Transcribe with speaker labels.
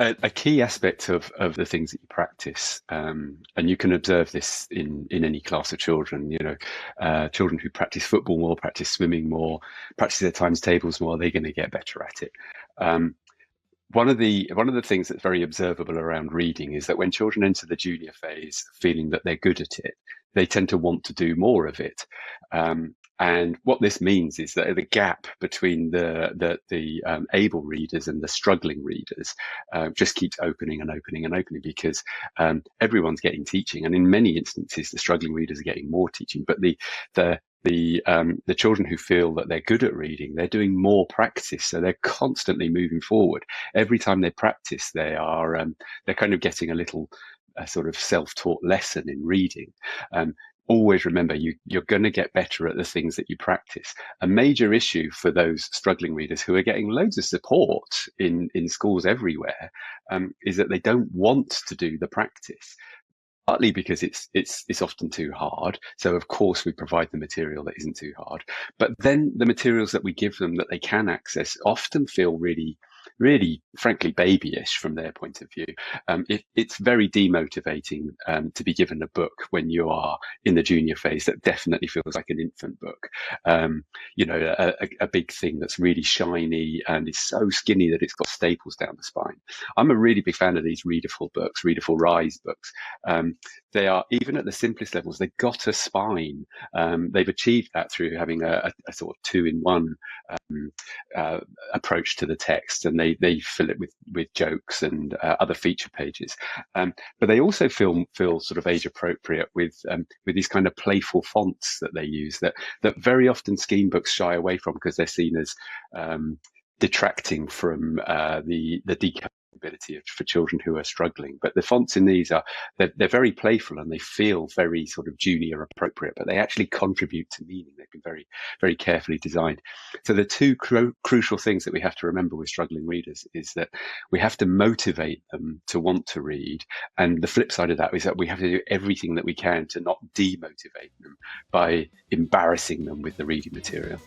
Speaker 1: A key aspect of the things that you practice, and you can observe this in any class of children. Children who practice football more, practice swimming more, practice their times tables more, they're going to get better at it. Um, one of the things that's very observable around reading is that when children enter the junior phase feeling that they're good at it, they tend to want to do more of it. And what this means is that the gap between the able readers and the struggling readers just keeps opening and opening and opening, because everyone's getting teaching, and in many instances the struggling readers are getting more teaching. But the children who feel that they're good at reading, they're doing more practice, so they're constantly moving forward. Every time they practice, they're kind of getting a sort of self-taught lesson in reading. Always remember, you're going to get better at the things that you practice. A major issue for those struggling readers who are getting loads of support in schools everywhere is that they don't want to do the practice. Partly because it's often too hard. So of course we provide the material that isn't too hard. But then the materials that we give them that they can access often feel really, really, frankly, babyish from their point of view. It's very demotivating to be given a book when you are in the junior phase that definitely feels like an infant book. A big thing that's really shiny and is so skinny that it's got staples down the spine. I'm a really big fan of these Readerful books, Readerful Rise books. They are, even at the simplest levels, they've got a spine. They've achieved that through having a sort of two-in-one approach to the text, and they fill it with jokes and other feature pages. But they also feel sort of age appropriate with these kind of playful fonts that they use that very often scheme books shy away from, because they're seen as detracting from the decoding ability for children who are struggling. But the fonts in these they're very playful, and they feel very sort of junior appropriate, but they actually contribute to meaning. They've been very, very carefully designed. So the two crucial things that we have to remember with struggling readers is that we have to motivate them to want to read, and the flip side of that is that we have to do everything that we can to not demotivate them by embarrassing them with the reading material.